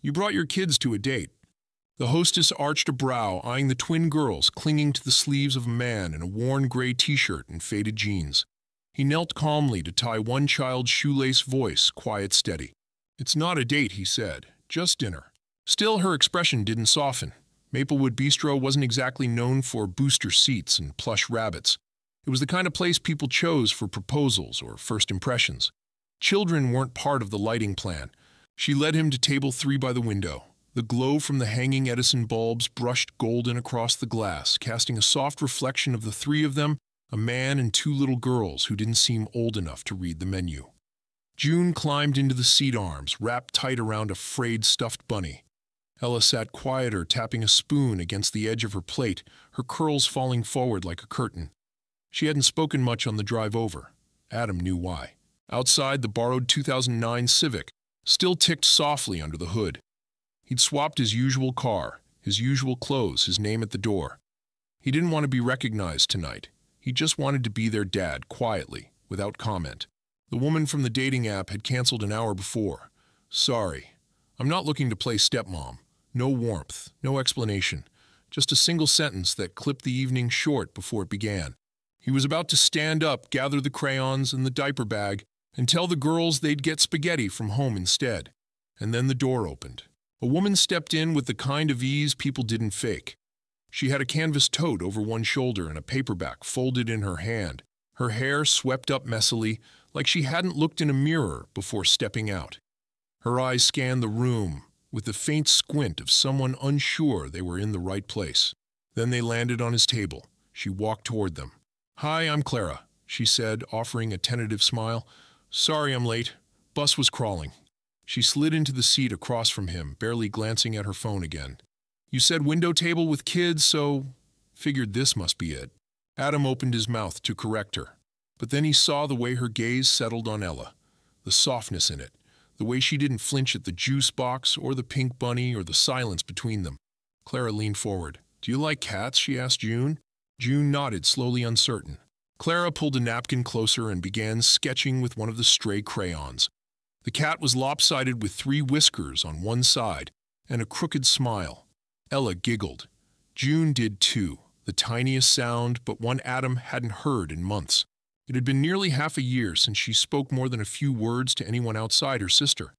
You brought your kids to a date." The hostess arched a brow, eyeing the twin girls clinging to the sleeves of a man in a worn gray t-shirt and faded jeans. He knelt calmly to tie one child's shoelace voice quiet steady. "It's not a date," he said. "Just dinner." Still, her expression didn't soften. Maplewood Bistro wasn't exactly known for booster seats and plush rabbits. It was the kind of place people chose for proposals or first impressions. Children weren't part of the lighting plan. She led him to table 3 by the window. The glow from the hanging Edison bulbs brushed golden across the glass, casting a soft reflection of the 3 of them, a man and 2 little girls who didn't seem old enough to read the menu. June climbed into the seat arms, wrapped tight around a frayed stuffed bunny. Ella sat quieter, tapping a spoon against the edge of her plate, her curls falling forward like a curtain. She hadn't spoken much on the drive over. Adam knew why. Outside, the borrowed 2009 Civic still ticked softly under the hood. He'd swapped his usual car, his usual clothes, his name at the door. He didn't want to be recognized tonight. He just wanted to be their dad, quietly, without comment. The woman from the dating app had canceled an hour before. "Sorry. I'm not looking to play stepmom." No warmth, no explanation. Just a single sentence that clipped the evening short before it began. He was about to stand up, gather the crayons and the diaper bag, and tell the girls they'd get spaghetti from home instead. And then the door opened. A woman stepped in with the kind of ease people didn't fake. She had a canvas tote over one shoulder and a paperback folded in her hand, her hair swept up messily, like she hadn't looked in a mirror before stepping out. Her eyes scanned the room with the faint squint of someone unsure they were in the right place. Then they landed on his table. She walked toward them. "Hi, I'm Clara," she said, offering a tentative smile. "Sorry I'm late. Bus was crawling." She slid into the seat across from him, barely glancing at her phone again. "You said window table with kids, so figured this must be it." Adam opened his mouth to correct her, but then he saw the way her gaze settled on Ella, the softness in it, the way she didn't flinch at the juice box or the pink bunny or the silence between them. Clara leaned forward. "Do you like cats?" she asked June. June nodded, slowly uncertain. Clara pulled a napkin closer and began sketching with one of the stray crayons. The cat was lopsided with 3 whiskers on one side and a crooked smile. Ella giggled. June did too, the tiniest sound, but one Adam hadn't heard in months. It had been nearly half a year since she spoke more than a few words to anyone outside her sister.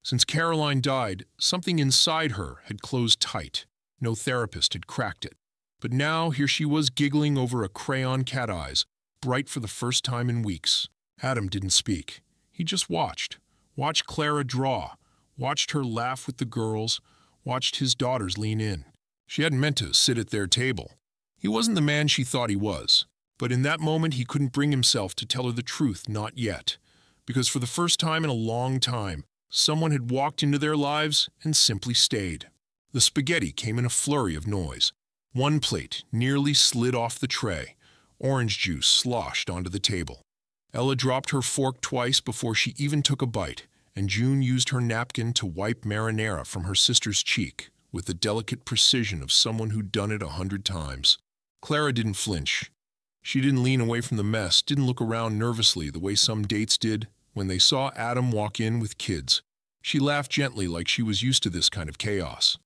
Since Caroline died, something inside her had closed tight. No therapist had cracked it. But now here she was giggling over a crayon cat eyes, bright for the first time in weeks. Adam didn't speak. He just watched. Watched Clara draw. Watched her laugh with the girls. Watched his daughters lean in. She hadn't meant to sit at their table. He wasn't the man she thought he was. But in that moment, he couldn't bring himself to tell her the truth, not yet. Because for the first time in a long time, someone had walked into their lives and simply stayed. The spaghetti came in a flurry of noise. One plate nearly slid off the tray. Orange juice sloshed onto the table. Ella dropped her fork twice before she even took a bite, and June used her napkin to wipe marinara from her sister's cheek with the delicate precision of someone who'd done it 100 times. Clara didn't flinch. She didn't lean away from the mess, didn't look around nervously the way some dates did when they saw Adam walk in with kids. She laughed gently like she was used to this kind of chaos,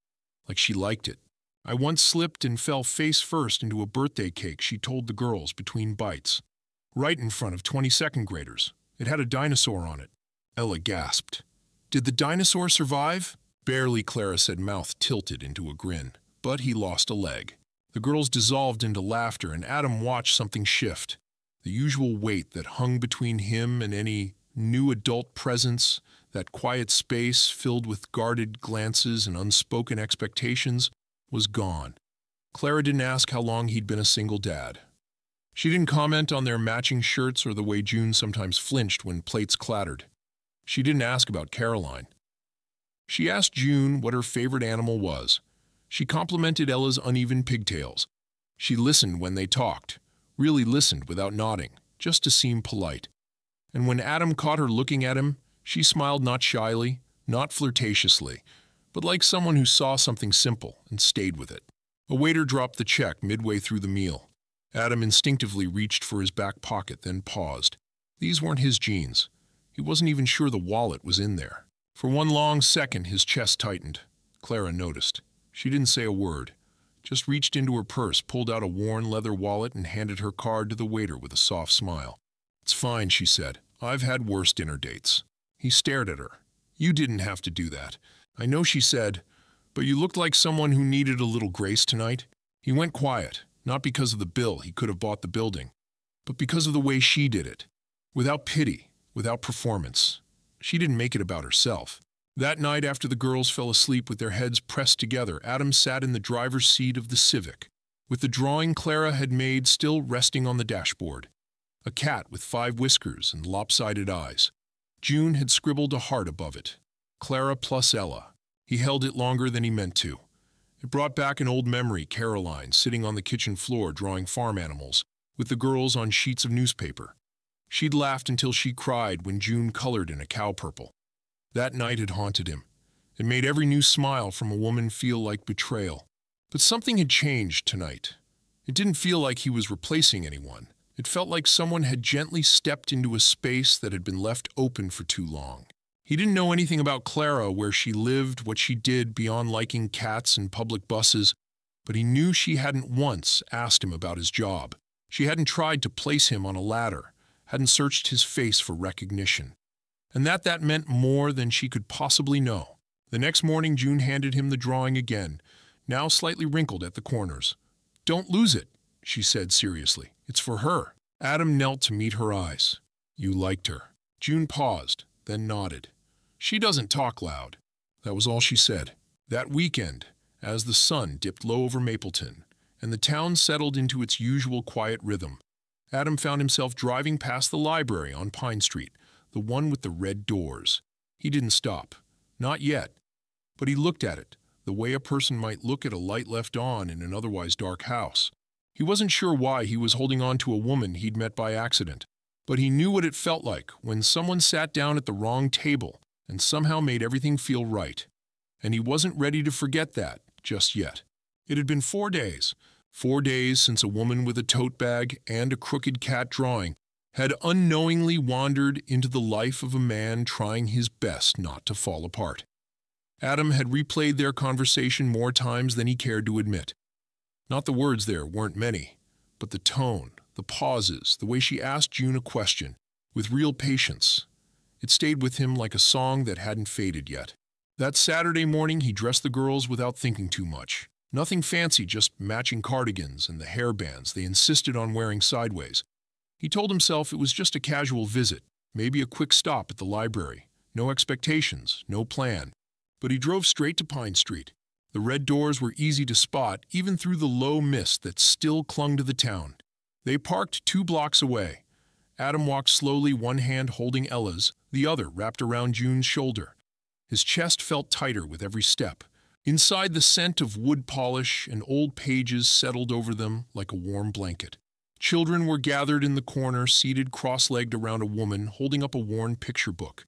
like she liked it. "I once slipped and fell face first into a birthday cake," she told the girls between bites. "Right in front of 22nd graders. It had a dinosaur on it." Ella gasped. "Did the dinosaur survive?" "Barely," Clara said, mouth tilted into a grin. "But he lost a leg." The girls dissolved into laughter, and Adam watched something shift. The usual weight that hung between him and any new adult presence, that quiet space filled with guarded glances and unspoken expectations, was gone. Clara didn't ask how long he'd been a single dad. She didn't comment on their matching shirts or the way June sometimes flinched when plates clattered. She didn't ask about Caroline. She asked June what her favorite animal was. She complimented Ella's uneven pigtails. She listened when they talked, really listened without nodding, just to seem polite. And when Adam caught her looking at him, she smiled not shyly, not flirtatiously, but like someone who saw something simple and stayed with it. A waiter dropped the check midway through the meal. Adam instinctively reached for his back pocket, then paused. These weren't his jeans. He wasn't even sure the wallet was in there. For one long second, his chest tightened. Clara noticed. She didn't say a word, just reached into her purse, pulled out a worn leather wallet, and handed her card to the waiter with a soft smile. "It's fine," she said. "I've had worse dinner dates." He stared at her. "You didn't have to do that." "I know," she said, "but you looked like someone who needed a little grace tonight." He went quiet, not because of the bill, he could have bought the building, but because of the way she did it. Without pity, without performance. She didn't make it about herself. That night, after the girls fell asleep with their heads pressed together, Adam sat in the driver's seat of the Civic, with the drawing Clara had made still resting on the dashboard. A cat with 5 whiskers and lopsided eyes. June had scribbled a heart above it. Clara plus Ella. He held it longer than he meant to. It brought back an old memory, Caroline, sitting on the kitchen floor drawing farm animals, with the girls on sheets of newspaper. She'd laughed until she cried when June colored in a cow purple. That night had haunted him. It made every new smile from a woman feel like betrayal. But something had changed tonight. It didn't feel like he was replacing anyone. It felt like someone had gently stepped into a space that had been left open for too long. He didn't know anything about Clara, where she lived, what she did beyond liking cats and public buses, but he knew she hadn't once asked him about his job. She hadn't tried to place him on a ladder, hadn't searched his face for recognition. And that meant more than she could possibly know. The next morning, June handed him the drawing again, now slightly wrinkled at the corners. "Don't lose it," she said seriously. "It's for her." Adam knelt to meet her eyes. "You liked her." June paused, then nodded. "She doesn't talk loud." That was all she said. That weekend, as the sun dipped low over Mapleton, and the town settled into its usual quiet rhythm, Adam found himself driving past the library on Pine Street, the one with the red doors. He didn't stop. Not yet. But he looked at it, the way a person might look at a light left on in an otherwise dark house. He wasn't sure why he was holding on to a woman he'd met by accident, but he knew what it felt like when someone sat down at the wrong table and somehow made everything feel right. And he wasn't ready to forget that just yet. It had been 4 days. 4 days since a woman with a tote bag and a crooked cat drawing had unknowingly wandered into the life of a man trying his best not to fall apart. Adam had replayed their conversation more times than he cared to admit. Not the words there weren't many, but the tone, the pauses, the way she asked June a question, with real patience. It stayed with him like a song that hadn't faded yet. That Saturday morning, he dressed the girls without thinking too much. Nothing fancy, just matching cardigans and the hairbands they insisted on wearing sideways. He told himself it was just a casual visit, maybe a quick stop at the library. No expectations, no plan. But he drove straight to Pine Street. The red doors were easy to spot, even through the low mist that still clung to the town. They parked 2 blocks away. Adam walked slowly, one hand holding Ella's, the other wrapped around June's shoulder. His chest felt tighter with every step. Inside, the scent of wood polish and old pages settled over them like a warm blanket. Children were gathered in the corner, seated cross-legged around a woman holding up a worn picture book.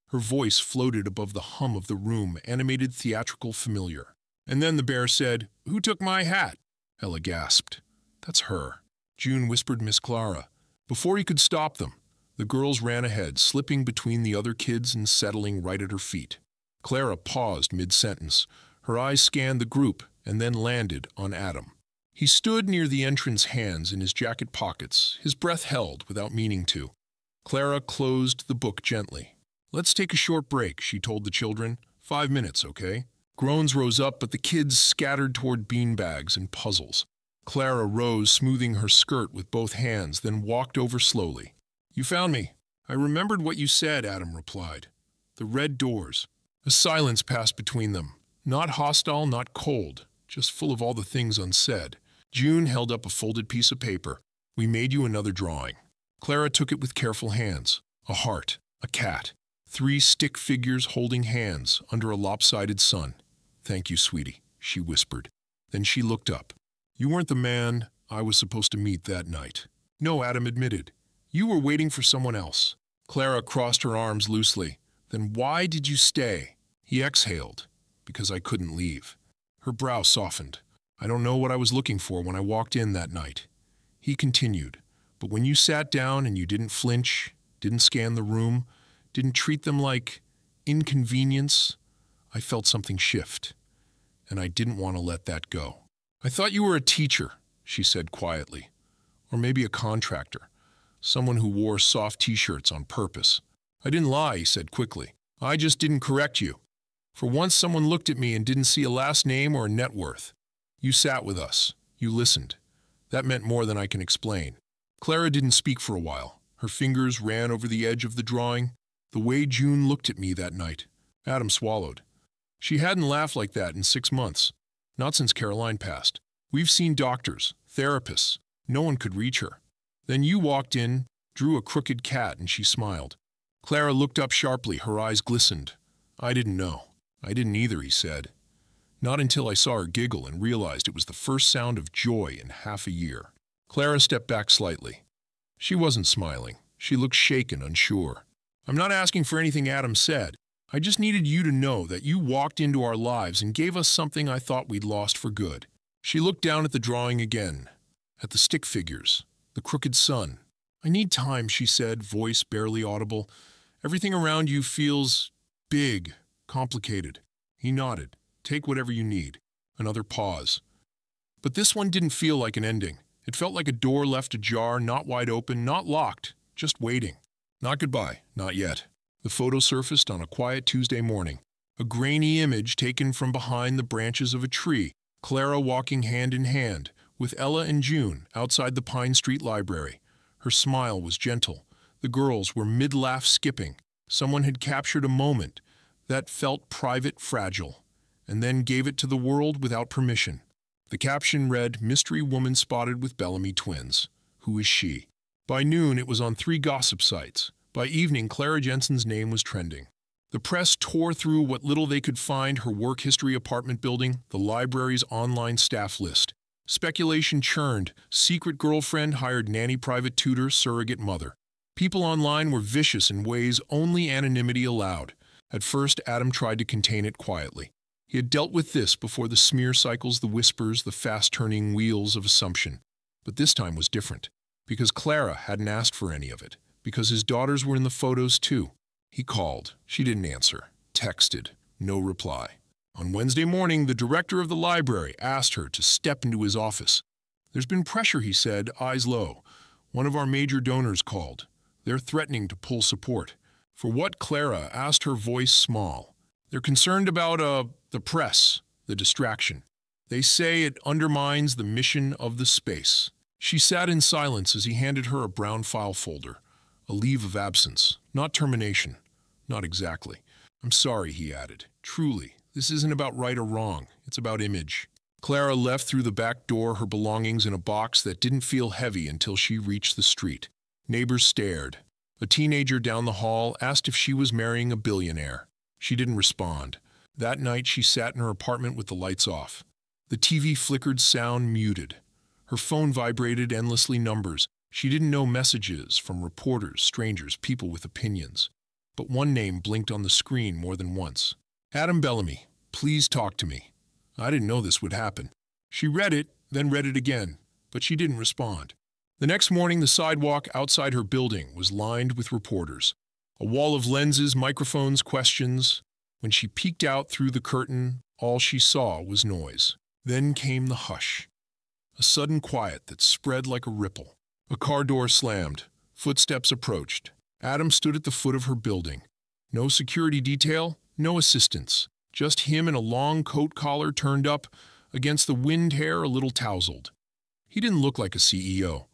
Her voice floated above the hum of the room, animated, theatrical, familiar. And then the bear said, "Who took my hat?" Ella gasped. "That's her." June whispered Miss Clara. Before he could stop them, the girls ran ahead, slipping between the other kids and settling right at her feet. Clara paused mid-sentence. Her eyes scanned the group and then landed on Adam. He stood near the entrance, hands in his jacket pockets, his breath held without meaning to. Clara closed the book gently. "Let's take a short break," she told the children. 5 minutes, okay?" Groans rose up, but the kids scattered toward beanbags and puzzles. Clara rose, smoothing her skirt with both hands, then walked over slowly. "You found me." "I remembered what you said," Adam replied. "The red doors." A silence passed between them. Not hostile, not cold, just full of all the things unsaid. June held up a folded piece of paper. "We made you another drawing." Clara took it with careful hands. A heart, a cat, 3 stick figures holding hands under a lopsided sun. "Thank you, sweetie," she whispered. Then she looked up. "You weren't the man I was supposed to meet that night." "No," Adam admitted. "You were waiting for someone else." Clara crossed her arms loosely. "Then why did you stay?" He exhaled. "Because I couldn't leave." Her brow softened. "I don't know what I was looking for when I walked in that night." He continued. "But when you sat down and you didn't flinch, didn't scan the room, didn't treat them like inconvenience, I felt something shift, and I didn't want to let that go. "I thought you were a teacher," she said quietly. "Or maybe a contractor, someone who wore soft t-shirts on purpose." "I didn't lie," he said quickly. "I just didn't correct you. For once someone looked at me and didn't see a last name or a net worth. You sat with us. You listened. That meant more than I can explain." Clara didn't speak for a while. Her fingers ran over the edge of the drawing. The way June looked at me that night. Adam swallowed. She hadn't laughed like that in 6 months. Not since Caroline passed. "We've seen doctors, therapists. No one could reach her. Then you walked in, drew a crooked cat, and she smiled." Clara looked up sharply. Her eyes glistened. "I didn't know." "I didn't either," he said. "Not until I saw her giggle and realized it was the first sound of joy in half a year." Clara stepped back slightly. She wasn't smiling. She looked shaken, unsure. "I'm not asking for anything Adam said. I just needed you to know that you walked into our lives and gave us something I thought we'd lost for good." She looked down at the drawing again, at the stick figures, the crooked sun. "I need time," she said, voice barely audible. "Everything around you feels big, complicated." He nodded. "Take whatever you need." Another pause. But this one didn't feel like an ending. It felt like a door left ajar, not wide open, not locked, just waiting. Not goodbye, not yet. The photo surfaced on a quiet Tuesday morning. A grainy image taken from behind the branches of a tree, Clara walking hand in hand, with Ella and June outside the Pine Street Library. Her smile was gentle. The girls were mid-laugh skipping. Someone had captured a moment that felt private, fragile, and then gave it to the world without permission. The caption read, "Mystery woman spotted with Bellamy twins. Who is she?" By noon, it was on 3 gossip sites. By evening, Clara Jensen's name was trending. The press tore through what little they could find: her work history, apartment building, the library's online staff list. Speculation churned. Secret girlfriend, hired nanny, private tutor, surrogate mother. People online were vicious in ways only anonymity allowed. At first, Adam tried to contain it quietly. He had dealt with this before: the smear cycles, the whispers, the fast-turning wheels of assumption. But this time was different, because Clara hadn't asked for any of it, because his daughters were in the photos too. He called. She didn't answer. Texted. No reply. On Wednesday morning, the director of the library asked her to step into his office. "There's been pressure," he said, eyes low. "One of our major donors called. They're threatening to pull support." "For what?" Clara asked, her voice small. "They're concerned about, the press, the distraction. They say it undermines the mission of the space." She sat in silence as he handed her a brown file folder. A leave of absence, not termination. Not exactly. "I'm sorry," he added. "Truly, this isn't about right or wrong. It's about image." Clara left through the back door, her belongings in a box that didn't feel heavy until she reached the street. Neighbors stared. A teenager down the hall asked if she was marrying a billionaire. She didn't respond. That night, she sat in her apartment with the lights off. The TV flickered, sound muted. Her phone vibrated, endlessly numbers. She didn't know messages from reporters, strangers, people with opinions. But one name blinked on the screen more than once. "Adam Bellamy, please talk to me." I didn't know this would happen. She read it, then read it again, but she didn't respond. The next morning, the sidewalk outside her building was lined with reporters. A wall of lenses, microphones, questions. When she peeked out through the curtain, all she saw was noise. Then came the hush. A sudden quiet that spread like a ripple. A car door slammed. Footsteps approached. Adam stood at the foot of her building. No security detail, no assistance. Just him in a long coat collar turned up, against the wind hair a little tousled. He didn't look like a CEO.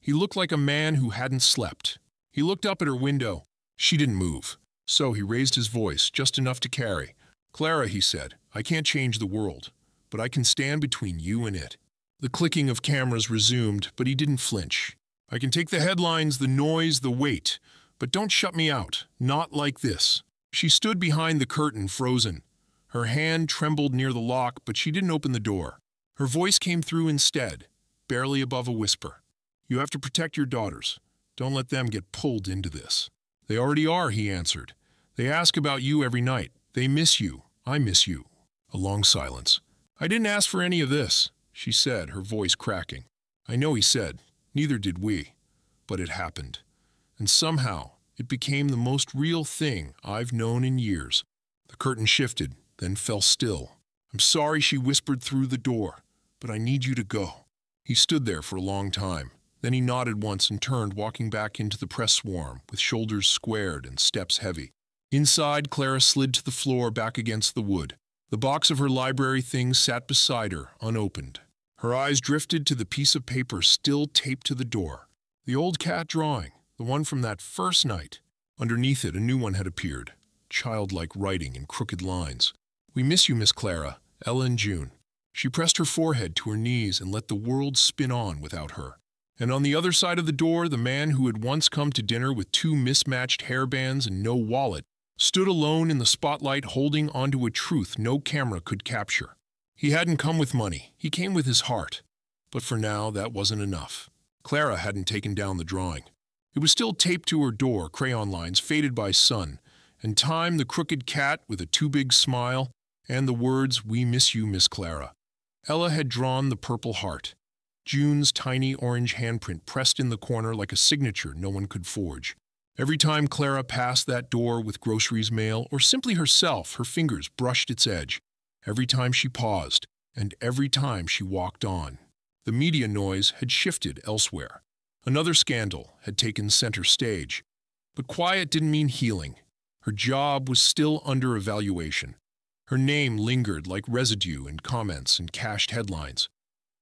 He looked like a man who hadn't slept. He looked up at her window. She didn't move. So he raised his voice, just enough to carry. "Clara," he said, "I can't change the world, but I can stand between you and it." The clicking of cameras resumed, but he didn't flinch. "I can take the headlines, the noise, the weight, but don't shut me out. Not like this." She stood behind the curtain, frozen. Her hand trembled near the lock, but she didn't open the door. Her voice came through instead, barely above a whisper. "You have to protect your daughters. Don't let them get pulled into this." "They already are," he answered. "They ask about you every night. They miss you. I miss you." A long silence. "I didn't ask for any of this," she said, her voice cracking. "I know," he said. "Neither did we. But it happened. And somehow, It became the most real thing I've known in years. The curtain shifted, then fell still. "I'm sorry," she whispered through the door, "but I need you to go." He stood there for a long time. Then he nodded once and turned, walking back into the press swarm, with shoulders squared and steps heavy. Inside, Clara slid to the floor back against the wood. The box of her library things sat beside her, unopened. Her eyes drifted to the piece of paper still taped to the door. The old cat drawing, the one from that first night. Underneath it, a new one had appeared, childlike writing in crooked lines. "We miss you, Miss Clara, Ella and June." She pressed her forehead to her knees and let the world spin on without her. And on the other side of the door, the man who had once come to dinner with 2 mismatched hairbands and no wallet stood alone in the spotlight, holding onto a truth no camera could capture. He hadn't come with money, he came with his heart. But for now, that wasn't enough. Clara hadn't taken down the drawing. It was still taped to her door, crayon lines faded by sun, and Time, the crooked cat with a too big smile, and the words, "We miss you, Miss Clara." Ella had drawn the purple heart. June's tiny orange handprint pressed in the corner like a signature no one could forge. Every time Clara passed that door with groceries, mail, or simply herself, her fingers brushed its edge. Every time she paused, and every time she walked on. The media noise had shifted elsewhere. Another scandal had taken center stage. But quiet didn't mean healing. Her job was still under evaluation. Her name lingered like residue in comments and cached headlines.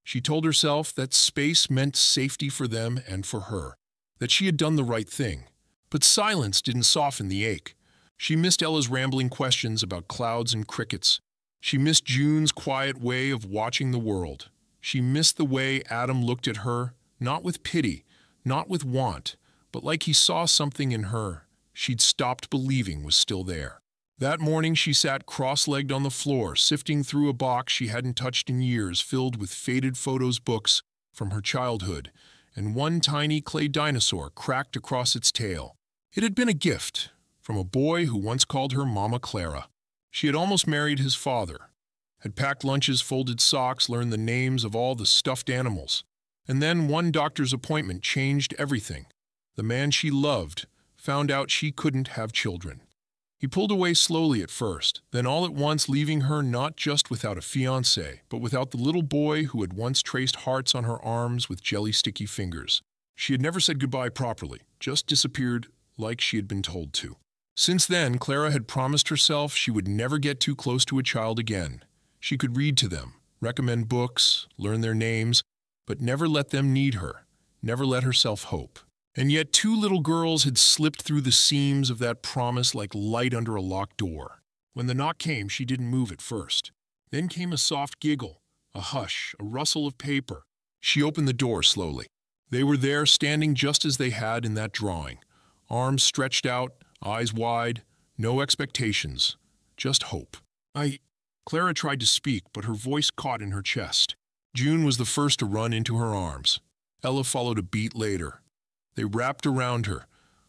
She told herself that space meant safety for them and for her, that she had done the right thing. But silence didn't soften the ache. She missed Ella's rambling questions about clouds and crickets. She missed June's quiet way of watching the world. She missed the way Adam looked at her, not with pity, not with want, but like he saw something in her she'd stopped believing was still there. That morning she sat cross-legged on the floor, sifting through a box she hadn't touched in years, filled with faded photos books from her childhood, and one tiny clay dinosaur cracked across its tail. It had been a gift from a boy who once called her Mama Clara. She had almost married his father, had packed lunches, folded socks, learned the names of all the stuffed animals. And then one doctor's appointment changed everything. The man she loved found out she couldn't have children. He pulled away slowly at first, then all at once leaving her not just without a fiancé, but without the little boy who had once traced hearts on her arms with jelly-sticky fingers. She had never said goodbye properly, just disappeared like she had been told to. Since then, Clara had promised herself she would never get too close to a child again. She could read to them, recommend books, learn their names, but never let them need her, never let herself hope. And yet 2 little girls had slipped through the seams of that promise like light under a locked door. When the knock came, she didn't move at first. Then came a soft giggle, a hush, a rustle of paper. She opened the door slowly. They were there, standing just as they had in that drawing. Arms stretched out, eyes wide, no expectations, just hope. Clara tried to speak, but her voice caught in her chest. June was the first to run into her arms. Ella followed a beat later. They wrapped around her,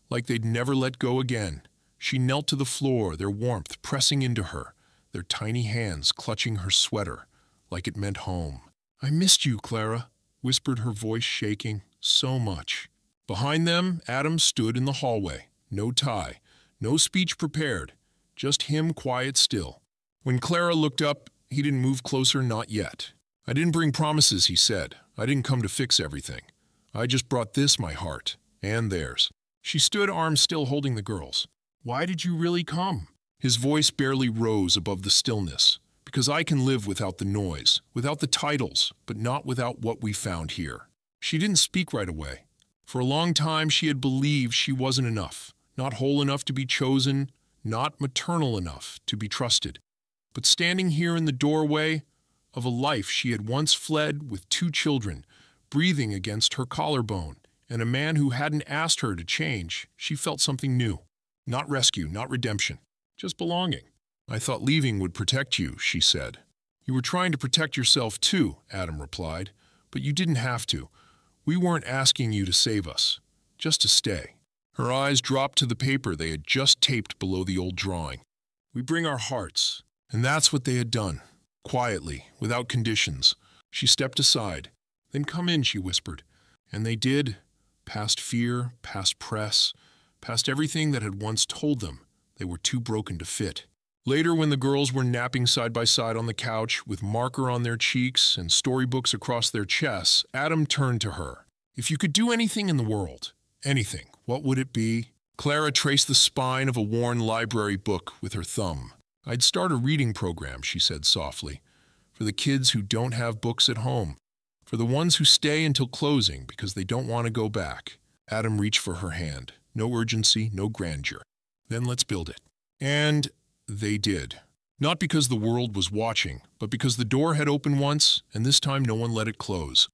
like they'd never let go again. She knelt to the floor, their warmth pressing into her, their tiny hands clutching her sweater, like it meant home. "I missed you, Clara," whispered her voice shaking, so much. Behind them, Adam stood in the hallway, no tie, no speech prepared, just him quiet still. When Clara looked up, he didn't move closer, not yet. "I didn't bring promises," he said. "I didn't come to fix everything. I just brought this, my heart, and theirs." She stood, arms still holding the girls. "Why did you really come?" His voice barely rose above the stillness. "Because I can live without the noise, without the titles, but not without what we found here." She didn't speak right away. For a long time she had believed she wasn't enough, not whole enough to be chosen, not maternal enough to be trusted. But standing here in the doorway of a life she had once fled with 2 children, breathing against her collarbone, and a man who hadn't asked her to change, she felt something new. Not rescue, not redemption, just belonging. "I thought leaving would protect you," she said. "You were trying to protect yourself too," Adam replied, "but you didn't have to. We weren't asking you to save us, just to stay." Her eyes dropped to the paper they had just taped below the old drawing. "We bring our hearts," and that's what they had done, quietly, without conditions. She stepped aside. "Then come in," she whispered. And they did, past fear, past press, past everything that had once told them they were too broken to fit. Later, when the girls were napping side by side on the couch, with marker on their cheeks and storybooks across their chests, Adam turned to her. "If you could do anything in the world, anything, what would it be?" Clara traced the spine of a worn library book with her thumb. "I'd start a reading program," she said softly, "for the kids who don't have books at home, for the ones who stay until closing because they don't want to go back." Adam reached for her hand. No urgency, no grandeur. "Then let's build it." And they did. Not because the world was watching, but because the door had opened once, and this time no one let it close.